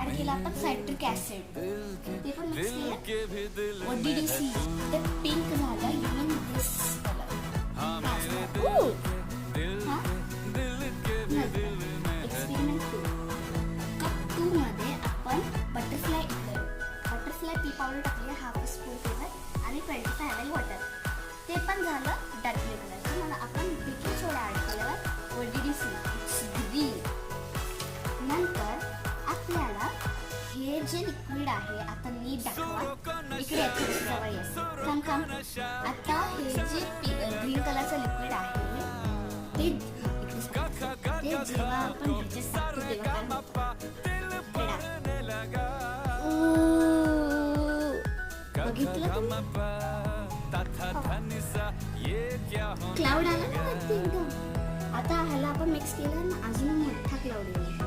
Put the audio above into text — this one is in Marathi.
ऍड केला आपण सायट्रिक ऍसिड, ते पण मिक्स केलं. What did you see? ते पिंक झालं. Even this colour experiment 2. Cup 2 मध्ये आपण बटरफ्लाय पी पावडर टाकली, हाफ स्पून फ्लेवर आणि 25 ml वॉटर. ते पण झालं डार्क ब्लू कलरचं. मला आपण बेकिंग सोडा ऍड केल्यावर what did you see? It's green. नंतर आपल्याला हे जे लिक्विड आहे, आता नीट दाखवा इकडे जवळ येस. आता हे जे ग्रीन कलरचं लिक्विड आहे ते जेव्हा आपण ह्याच्यात टाकतो तेव्हा बघितलं क्लाउड आला ना वरती एकदम. आता ह्याला आपण मिक्स केलं ना, अजून मोठा क्लाउड येईल.